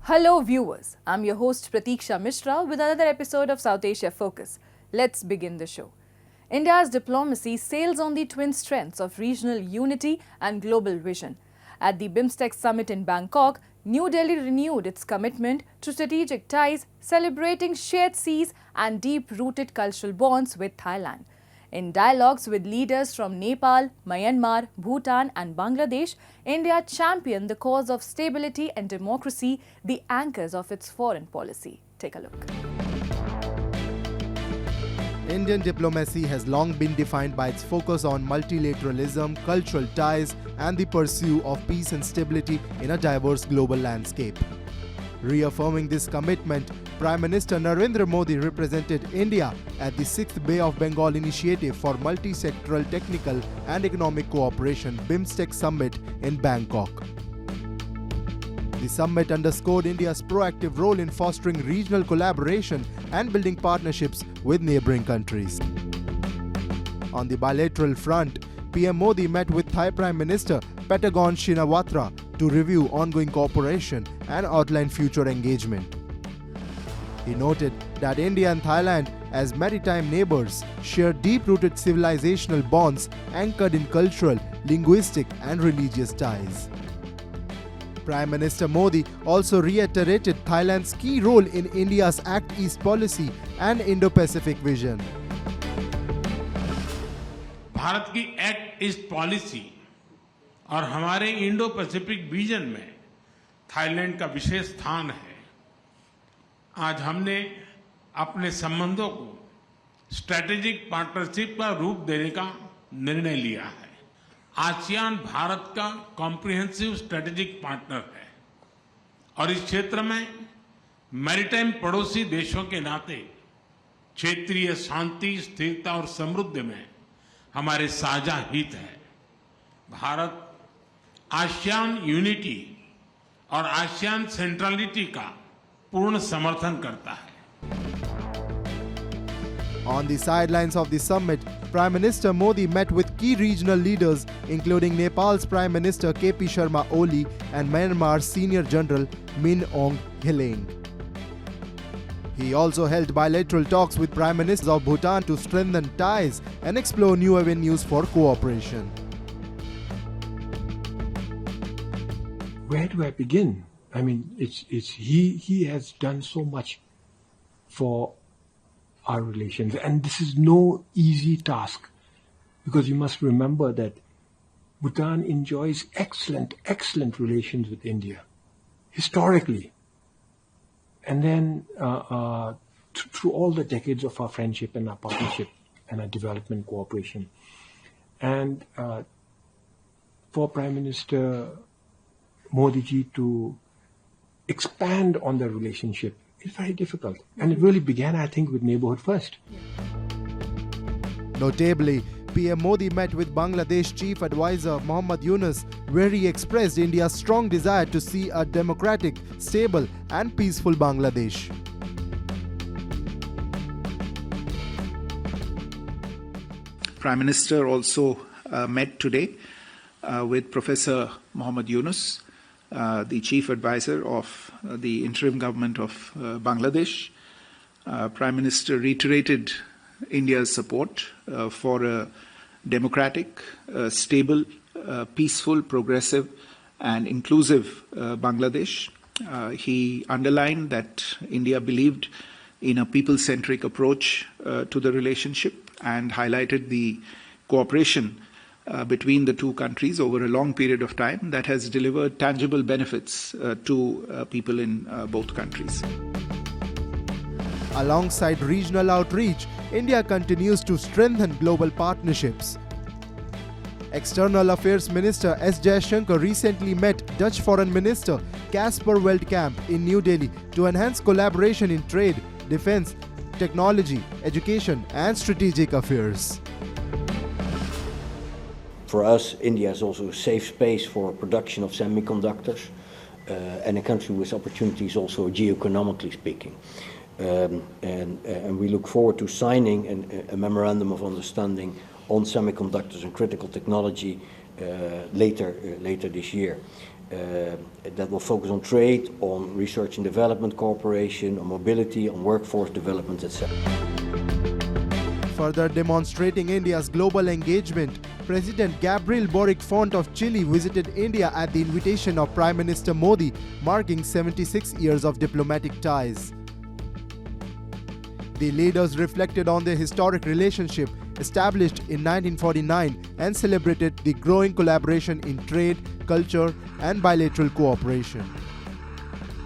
Hello viewers, I'm your host Pratiksha Mishra with another episode of South Asia Focus. Let's begin the show. India's diplomacy sails on the twin strengths of regional unity and global vision. At the BIMSTEC summit in Bangkok, New Delhi renewed its commitment to strategic ties, celebrating shared seas and deep-rooted cultural bonds with Thailand. In dialogues with leaders from Nepal, Myanmar, Bhutan and Bangladesh, India championed the cause of stability and democracy, the anchors of its foreign policy. Take a look. Indian diplomacy has long been defined by its focus on multilateralism, cultural ties, and the pursuit of peace and stability in a diverse global landscape. Reaffirming this commitment, Prime Minister Narendra Modi represented India at the 6th Bay of Bengal Initiative for Multi-Sectoral Technical and Economic Cooperation BIMSTEC Summit in Bangkok. The summit underscored India's proactive role in fostering regional collaboration and building partnerships with neighboring countries. On the bilateral front, PM Modi met with Thai Prime Minister Paetongtarn Shinawatra to review ongoing cooperation and outline future engagement. He noted that India and Thailand, as maritime neighbors, share deep-rooted civilizational bonds anchored in cultural, linguistic and religious ties. Prime Minister Modi also reiterated Thailand's key role in India's Act East policy and Indo-Pacific vision. Bharat की act east policy और हमारे Indo Pacific vision में Thailand का विशेष स्थान है। आज हमने अपने संबंधों को स्ट्रैटेजिक पार्टनरशिप का रूप देने का निर्णय लिया है। आसियान भारत का कॉम्प्रिहेंसिव स्ट्रैटेजिक पार्टनर है और इस क्षेत्र में मैरीटाइम पड़ोसी देशों के नाते क्षेत्रीय शांति, स्थिरता और समृद्धि में हमारे साझा हित है। भारत आसियान यूनिटी और आसियान सेंट्रलिटी का पूर्ण समर्थन करता है। On the sidelines of the summit, Prime Minister Modi met with key regional leaders including Nepal's Prime Minister KP Sharma Oli and Myanmar's Senior General Min Aung Hlaing. He also held bilateral talks with Prime Ministers of Bhutan to strengthen ties and explore new avenues for cooperation. Where do I begin? I mean, he has done so much for our relations, and this is no easy task, because you must remember that Bhutan enjoys excellent relations with India historically, and then through all the decades of our friendship and our partnership and our development cooperation. And for Prime Minister Modi ji to expand on the relationship is very difficult. And it really began, I think, with neighborhood first. Notably, PM Modi met with Bangladesh Chief Advisor Mohammad Yunus, where he expressed India's strong desire to see a democratic, stable and peaceful Bangladesh. Prime Minister also met today with Professor Mohammad Yunus, the Chief Advisor of the interim government of Bangladesh. Prime Minister reiterated India's support for a democratic, stable, peaceful, progressive and inclusive Bangladesh. He underlined that India believed in a people-centric approach to the relationship and highlighted the cooperation between the two countries over a long period of time that has delivered tangible benefits to people in both countries. Alongside regional outreach, India continues to strengthen global partnerships. External Affairs Minister S. Jaishankar recently met Dutch Foreign Minister Casper Veldkamp in New Delhi to enhance collaboration in trade, defense, technology, education and strategic affairs. For us, India is also a safe space for production of semiconductors and a country with opportunities also geoeconomically speaking. And we look forward to signing a memorandum of understanding on semiconductors and critical technology later this year. that will focus on trade, on research and development cooperation, on mobility, on workforce development, etc. Further demonstrating India's global engagement, President Gabriel Boric Font of Chile visited India at the invitation of Prime Minister Modi, marking 76 years of diplomatic ties. The leaders reflected on their historic relationship established in 1949 and celebrated the growing collaboration in trade, culture, and bilateral cooperation.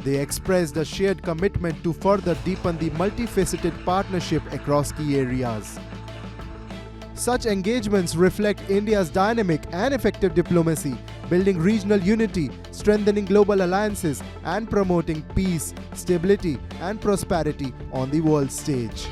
They expressed a shared commitment to further deepen the multifaceted partnership across key areas. Such engagements reflect India's dynamic and effective diplomacy, building regional unity, strengthening global alliances, and promoting peace, stability, and prosperity on the world stage.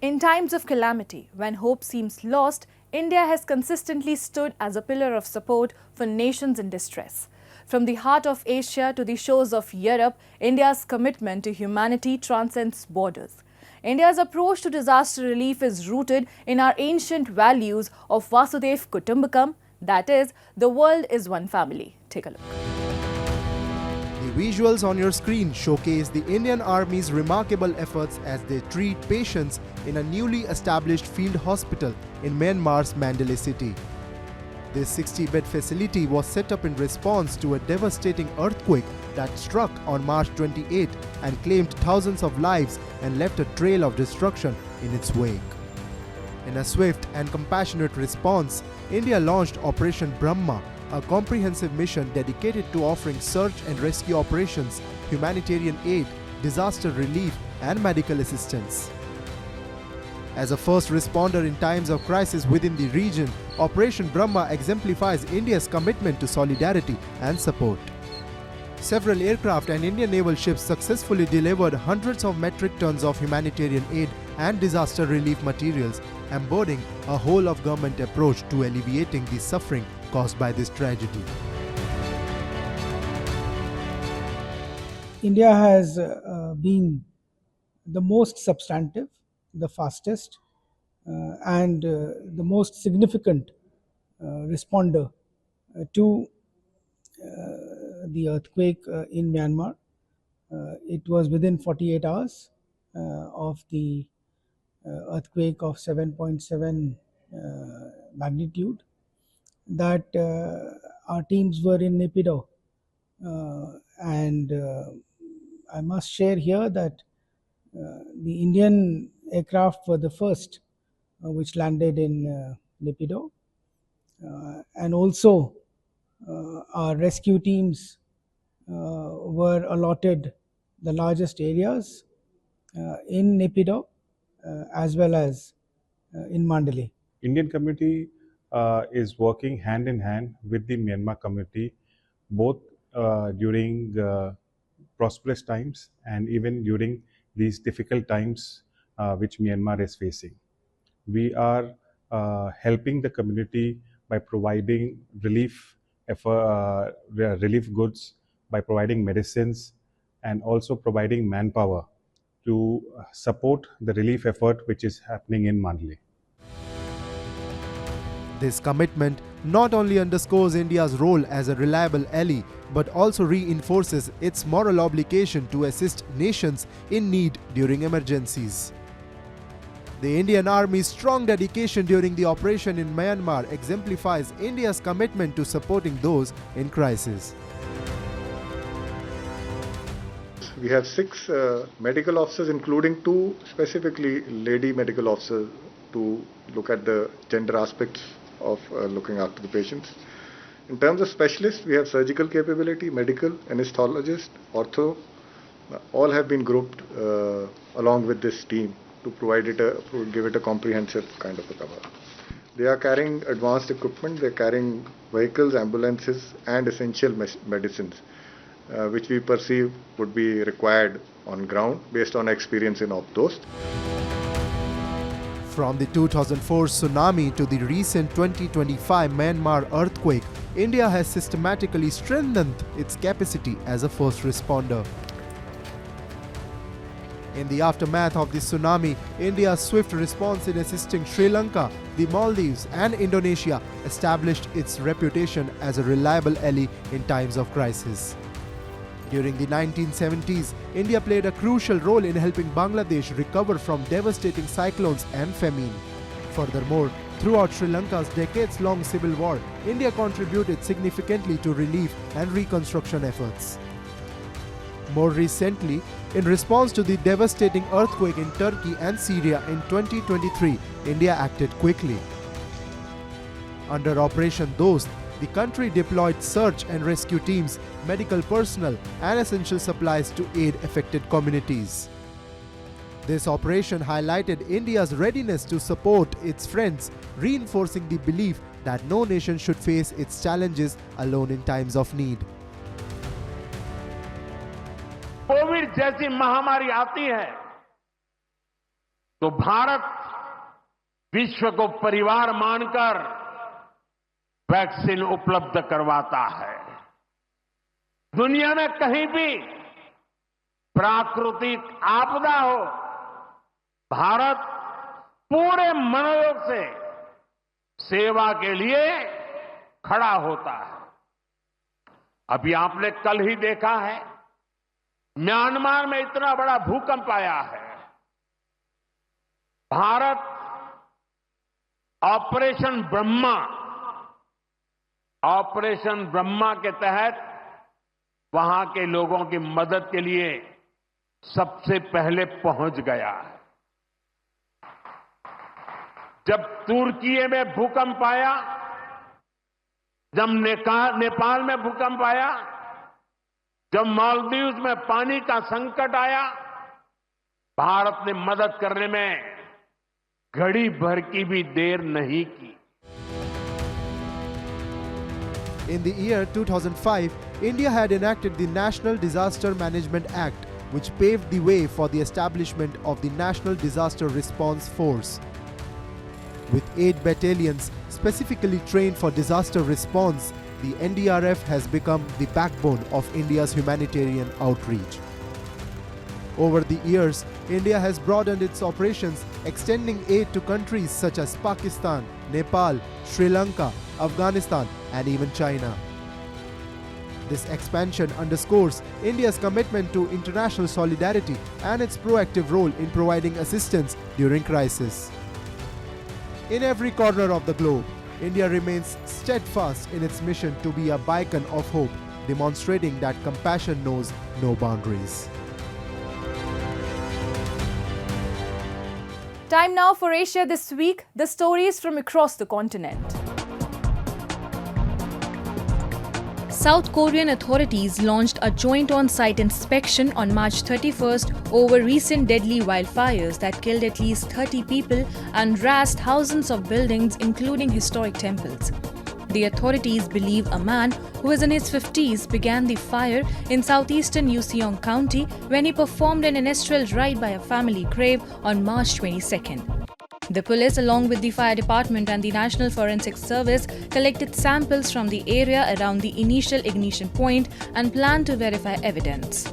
In times of calamity, when hope seems lost, India has consistently stood as a pillar of support for nations in distress. From the heart of Asia to the shores of Europe, India's commitment to humanity transcends borders. India's approach to disaster relief is rooted in our ancient values of Vasudhaiva Kutumbakam, that is, the world is one family. Take a look. The visuals on your screen showcase the Indian Army's remarkable efforts as they treat patients in a newly established field hospital in Myanmar's Mandalay city. This 60-bed facility was set up in response to a devastating earthquake that struck on March 28 and claimed thousands of lives and left a trail of destruction in its wake. In a swift and compassionate response, India launched Operation Brahma, a comprehensive mission dedicated to offering search and rescue operations, humanitarian aid, disaster relief, and medical assistance. As a first responder in times of crisis within the region, Operation Brahma exemplifies India's commitment to solidarity and support. Several aircraft and Indian naval ships successfully delivered hundreds of metric tons of humanitarian aid and disaster relief materials, embodying a whole-of-government approach to alleviating the suffering caused by this tragedy. India has been the most substantive, the fastest, and the most significant responder to the earthquake in Myanmar. It was within 48 hours of the earthquake of 7.7 magnitude that our teams were in Naypyidaw, and I must share here that the Indian aircraft were the first which landed in Naypyidaw, and also our rescue teams were allotted the largest areas in Naypyidaw as well as in Mandalay. Indian community is working hand in hand with the Myanmar community, both during prosperous times and even during these difficult times which Myanmar is facing. We are helping the community by providing relief goods, by providing medicines, and also providing manpower to support the relief effort which is happening in Mandalay. This commitment not only underscores India's role as a reliable ally, but also reinforces its moral obligation to assist nations in need during emergencies. The Indian Army's strong dedication during the operation in Myanmar exemplifies India's commitment to supporting those in crisis. We have 6 medical officers, including 2 specifically lady medical officers, to look at the gender aspects of looking after the patients. In terms of specialists, we have surgical capability, medical, anesthesiologist, ortho. All have been grouped along with this team to give it a comprehensive kind of a cover. They are carrying advanced equipment, they are carrying vehicles, ambulances, and essential medicines, which we perceive would be required on ground based on experience in those. From the 2004 tsunami to the recent 2025 Myanmar earthquake, India has systematically strengthened its capacity as a first responder. In the aftermath of the tsunami, India's swift response in assisting Sri Lanka, the Maldives and Indonesia established its reputation as a reliable ally in times of crisis. During the 1970s, India played a crucial role in helping Bangladesh recover from devastating cyclones and famine. Furthermore, throughout Sri Lanka's decades-long civil war, India contributed significantly to relief and reconstruction efforts. More recently, in response to the devastating earthquake in Turkey and Syria in 2023, India acted quickly. Under Operation Dost, the country deployed search and rescue teams, medical personnel, and essential supplies to aid affected communities. This operation highlighted India's readiness to support its friends, reinforcing the belief that no nation should face its challenges alone in times of need. Covid जैसी महामारी आती है तो भारत विश्व को परिवार मानकर vaccine उपलब्ध करवाता है। दुनिया में कहीं भी प्राकृतिक आपदा हो, भारत पूरे मनोयोग से सेवा के लिए खड़ा होता है। अभी आपने कल ही देखा है, म्यांमार में इतना बड़ा भूकंप आया है। भारत ऑपरेशन ब्रह्मा के तहत वहां के लोगों की मदद के लिए सबसे पहले पहुंच गया है। जब तुर्की में भूकंप आया, जब नेपाल में भूकंप आया, जब मालदीव्स में पानी का संकट आया, भारत ने मदद करने में घड़ी भर की भी देर नहीं की। In the year 2005, India had enacted the National Disaster Management Act, which paved the way for the establishment of the National Disaster Response Force. With 8 battalions specifically trained for disaster response, the NDRF has become the backbone of India's humanitarian outreach. Over the years, India has broadened its operations, extending aid to countries such as Pakistan, Nepal, Sri Lanka, Afghanistan, and even China. This expansion underscores India's commitment to international solidarity and its proactive role in providing assistance during crisis. In every corner of the globe, India remains steadfast in its mission to be a beacon of hope, demonstrating that compassion knows no boundaries. Time now for Asia This Week, the stories from across the continent. South Korean authorities launched a joint on-site inspection on March 31st over recent deadly wildfires that killed at least 30 people and razed thousands of buildings, including historic temples. The authorities believe a man who is in his 50s began the fire in southeastern Useong County when he performed an ancestral rite by a family grave on March 22nd. The police, along with the fire department and the National Forensic Service, collected samples from the area around the initial ignition point and plan to verify evidence.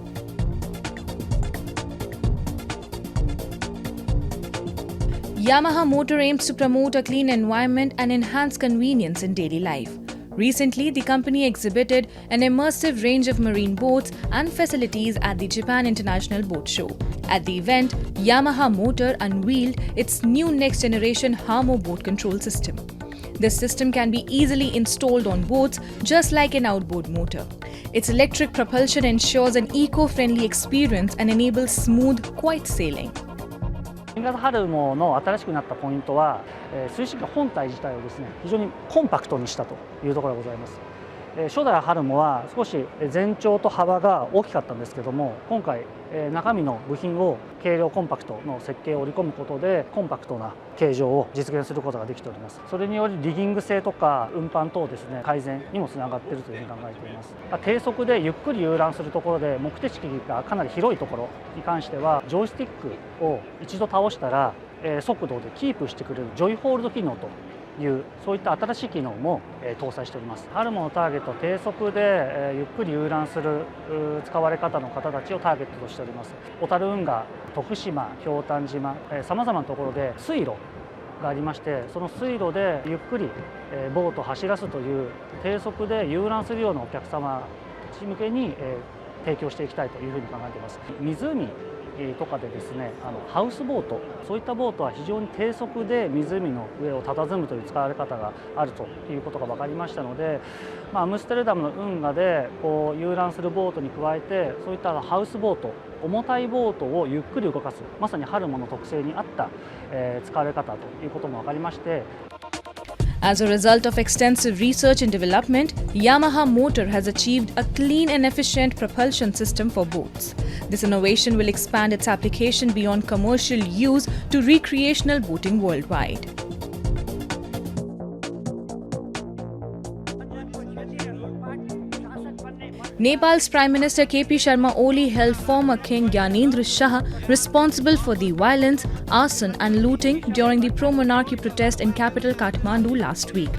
Yamaha Motor aims to promote a clean environment and enhance convenience in daily life. Recently, the company exhibited an immersive range of marine boats and facilities at the Japan International Boat Show. At the event, Yamaha Motor unveiled its new next-generation Hamo boat control system. This system can be easily installed on boats, just like an outboard motor. Its electric propulsion ensures an eco-friendly experience and enables smooth, quiet sailing. 新型ハルモの新しくなったポイントは、推進機本体自体をですね、非常にコンパクトにしたというところがございます。初代ハルモは少し全長と幅が大きかったんですけども、今回中身の部品を軽量コンパクトの設計を織り込むことでコンパクトな形状を実現することができております。それによりリギング性とか運搬等ですね、改善にもつながっているというふうに考えています。低速でゆっくり遊覧するところで目的地がかなり広いところに関してはジョイスティックを一度倒したら速度でキープしてくれるジョイホールド機能というそういった新しい機能も搭載しております。ハルモのターゲットは低速でゆっくり遊覧する使われ方の方たちをターゲットとしております。小樽運河、徳島、ひょうたん島、さまざまなところで水路がありまして、その水路でゆっくりボートを走らすという低速で遊覧するようなお客様たち向けに提供していきたいというふうに考えています。湖とかでですね、ハウスボート、そういったボートは非常に低速で湖の上を佇むという使われ方があるということが分かりましたので、アムステルダムの運河でこう遊覧するボートに加えて、そういったハウスボート、重たいボートをゆっくり動かす、まさにハルモの特性に合った、使われ方ということも分かりまして。As a result of extensive research and development, Yamaha Motor has achieved a clean and efficient propulsion system for boats. This innovation will expand its application beyond commercial use to recreational boating worldwide. Nepal's Prime Minister KP Sharma Oli held former King Gyanendra Shah responsible for the violence, arson and looting during the pro-monarchy protest in capital Kathmandu last week.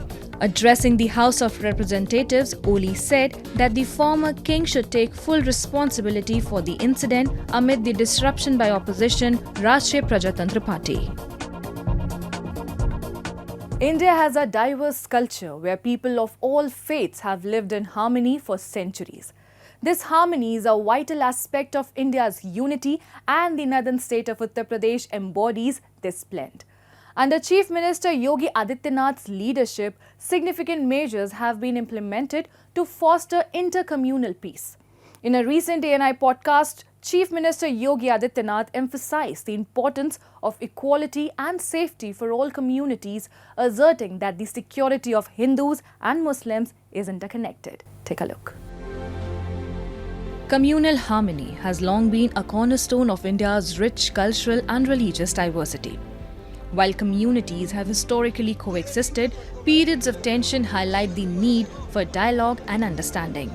Addressing the House of Representatives, Oli said that the former king should take full responsibility for the incident amid the disruption by opposition Rashtriya Prajatantra Party. India has a diverse culture where people of all faiths have lived in harmony for centuries. This harmony is a vital aspect of India's unity, and the northern state of Uttar Pradesh embodies this blend. Under Chief Minister Yogi Adityanath's leadership, significant measures have been implemented to foster intercommunal peace. In a recent ANI podcast, Chief Minister Yogi Adityanath emphasized the importance of equality and safety for all communities, asserting that the security of Hindus and Muslims is interconnected. Take a look. Communal harmony has long been a cornerstone of India's rich cultural and religious diversity. While communities have historically coexisted, periods of tension highlight the need for dialogue and understanding.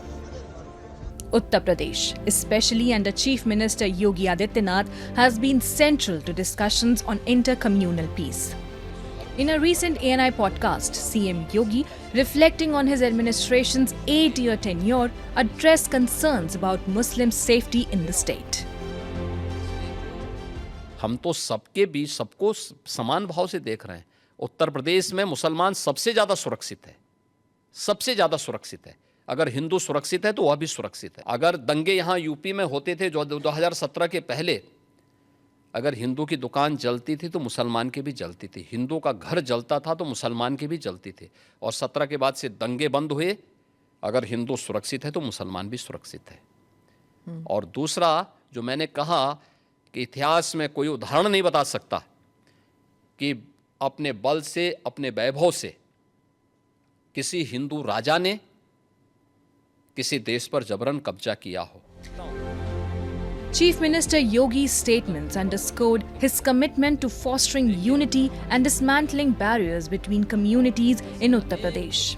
Uttar Pradesh, especially under Chief Minister Yogi Adityanath, has been central to discussions on intercommunal peace. In a recent ANI podcast, CM Yogi, reflecting on his administration's 8-year tenure, addressed concerns about Muslim safety in the state. हम तो सबके बीच सबको समान भाव से देख रहे हैं। उत्तर प्रदेश में मुसलमान सबसे ज़्यादा सुरक्षित है, सबसे ज़्यादा सुरक्षित है। अगर हिंदू सुरक्षित है तो वह भी सुरक्षित है। अगर दंगे यहाँ यूपी में होते थे जो 2017 के पहले, अगर हिंदू की दुकान जलती थी तो मुसलमान की भी जलती थी, हिंदू का घर जलता था तो मुसलमान की भी जलती थी। और 17 के बाद से दंगे बंद हुए। अगर हिंदू सुरक्षित है तो मुसलमान भी सुरक्षित है। और दूसरा जो मैंने कहा कि इतिहास में कोई उदाहरण नहीं बता सकता कि अपने बल से, अपने वैभव से किसी हिंदू राजा ने किसी देश पर जबरन कब्जा किया हो। Chief Minister Yogi's statements underscored his commitment to fostering unity and dismantling barriers between communities in Uttar Pradesh.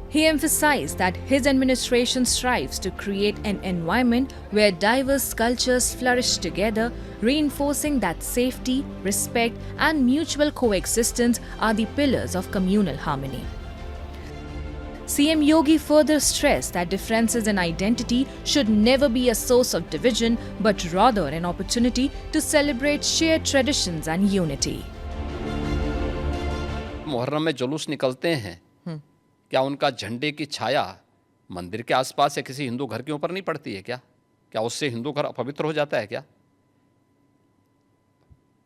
He emphasized that his administration strives to create an environment where diverse cultures flourish together, reinforcing that safety, respect, and mutual coexistence are the pillars of communal harmony. CM Yogi further stressed that differences in identity should never be a source of division, but rather an opportunity to celebrate shared traditions and unity. Muharram में जुलूस निकलते हैं, क्या उनका झंडे की छाया मंदिर के आसपास या किसी हिंदू घर के ऊपर नहीं पड़ती है क्या? क्या उससे हिंदू घर अपवित्र हो जाता है क्या?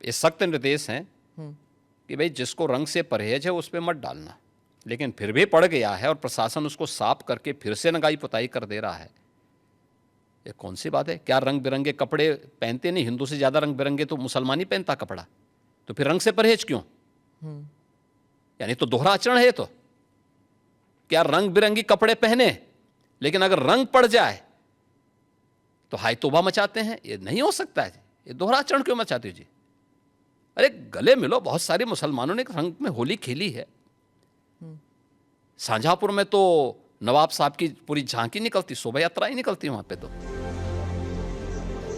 ये सख्त निर्देश हैं कि भाई जिसको रंग से परहेज है उस पर मत डालना, लेकिन फिर भी पड़ गया है और प्रशासन उसको साफ करके फिर से नगाई पुताई कर दे रहा है। ये कौन सी बात है? क्या रंग बिरंगे कपड़े पहनते नहीं? हिंदू से ज़्यादा रंग बिरंगे तो मुसलमान ही पहनता कपड़ा, तो फिर रंग से परहेज क्यों? यानी तो दोहरा आचरण है। तो क्या रंग बिरंगी कपड़े पहने लेकिन अगर रंग पड़ जाए तो हाय तौबा मचाते हैं? ये नहीं हो सकता है। ये दोहरा आचरण क्यों मचाते हो जी? अरे गले मिलो। बहुत सारे मुसलमानों ने रंग में होली खेली है। शाहजहांपुर में तो नवाब साहब की पूरी झांकी निकलती, शोभा यात्रा ही निकलती वहां पे। तो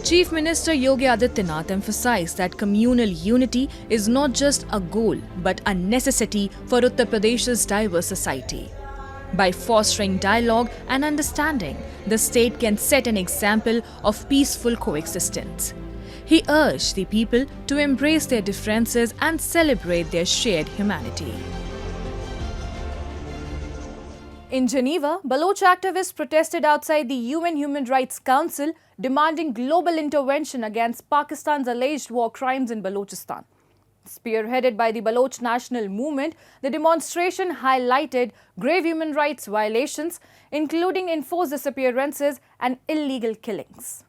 Chief Minister Yogi Adityanath emphasized that communal unity is not just a goal but a necessity for Uttar Pradesh's diverse society. By fostering dialogue and understanding, the state can set an example of peaceful coexistence. He urged the people to embrace their differences and celebrate their shared humanity. In Geneva, Baloch activists protested outside the UN Human Rights Council demanding global intervention against Pakistan's alleged war crimes in Baluchistan. Spearheaded by the Baloch National Movement, the demonstration highlighted grave human rights violations, including enforced disappearances and illegal killings.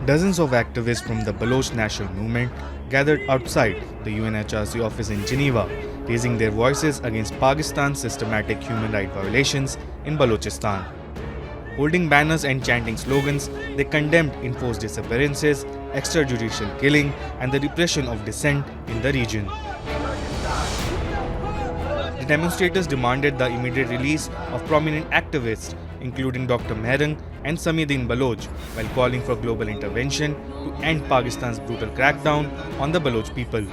Dozens of activists from the Baloch National Movement gathered outside the UNHRC office in Geneva, raising their voices against Pakistan's systematic human rights violations in Balochistan. Holding banners and chanting slogans, they condemned enforced disappearances, extrajudicial killing, and the repression of dissent in the region. The demonstrators demanded the immediate release of prominent activists, including Dr. Mehrang and Samidin Baloch, while calling for global intervention to end Pakistan's brutal crackdown on the Baloch people.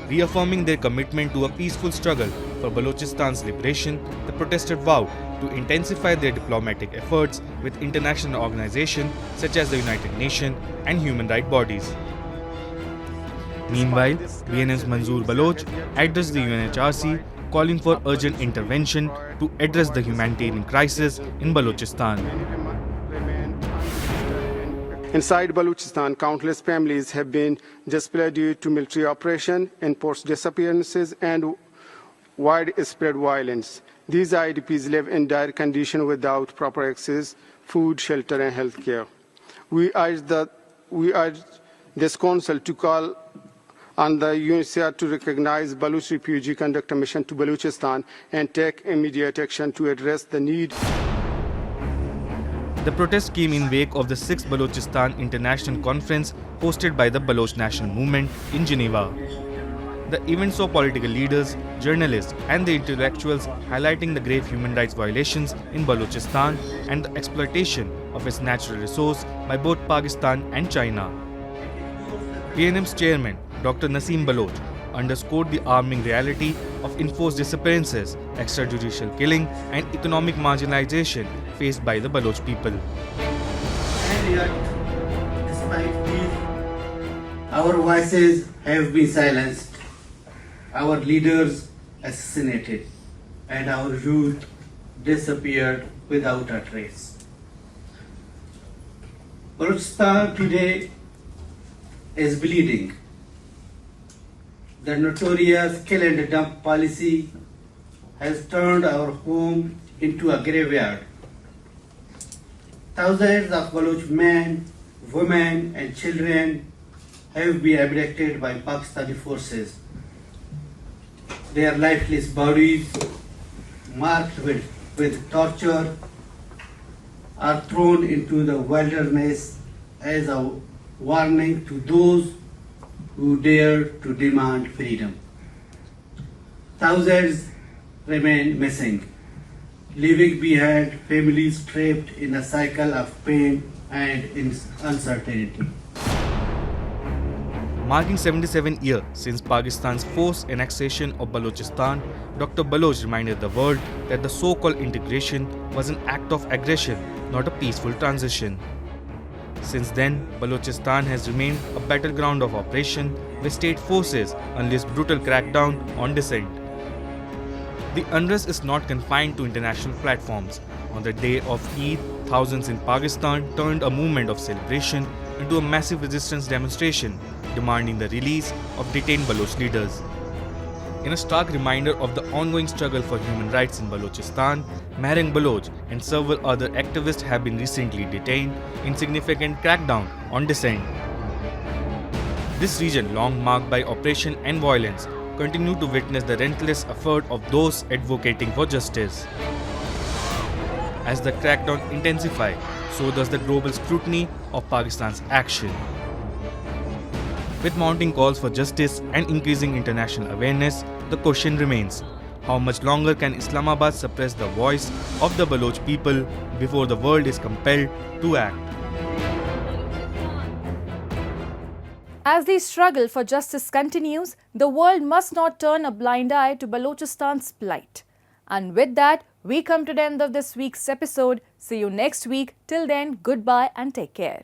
Reaffirming their commitment to a peaceful struggle for Balochistan's liberation, the protesters vowed to intensify their diplomatic efforts with international organizations such as the United Nations and human rights bodies. Meanwhile, BNM's Manzoor Baloch addressed the UNHRC, calling for urgent intervention to address the humanitarian crisis in Balochistan. Inside Baluchistan, countless families have been displaced due to military operation, enforced disappearances, and widespread violence. These IDPs live in dire conditions without proper access, food, shelter, and health care. We urge this council to call on the UNHCR to recognize Baloch refugee, conduct a mission to Baluchistan, and take immediate action to address the need. The protest came in wake of the 6th Balochistan International Conference hosted by the Baloch National Movement in Geneva. The event saw political leaders, journalists, and the intellectuals highlighting the grave human rights violations in Balochistan and the exploitation of its natural resource by both Pakistan and China. BNM's chairman, Dr. Naseem Baloch, underscored the alarming reality of enforced disappearances, extrajudicial killing, and economic marginalization faced by the Baloch people. And yet, despite these, our voices have been silenced, our leaders assassinated, and our youth disappeared without a trace. Baluchistan today is bleeding. The notorious kill and dump policy has turned our home into a graveyard. Thousands of Baloch men, women, and children have been abducted by Pakistani forces. Their lifeless bodies, marked with torture, are thrown into the wilderness as a warning to those who dare to demand freedom. Thousands remain missing, leaving behind families trapped in a cycle of pain and uncertainty. Marking 77 years since Pakistan's forced annexation of Balochistan, Dr. Baloch reminded the world that the so-called integration was an act of aggression, not a peaceful transition. Since then, Balochistan has remained a battleground of operation where state forces unleash brutal crackdown on dissent. The unrest is not confined to international platforms. On the day of Eid, thousands in Pakistan turned a movement of celebration into a massive resistance demonstration, demanding the release of detained Baloch leaders. In a stark reminder of the ongoing struggle for human rights in Balochistan, Mehrang Baloch and several other activists have been recently detained in significant crackdown on dissent. This region, long marked by oppression and violence, continues to witness the relentless effort of those advocating for justice. As the crackdown intensifies, so does the global scrutiny of Pakistan's action. With mounting calls for justice and increasing international awareness, the question remains: How much longer can Islamabad suppress the voice of the Baloch people before the world is compelled to act? As the struggle for justice continues, the world must not turn a blind eye to Baluchistan's plight. And with that, we come to the end of this week's episode. See you next week. Till then, goodbye and take care.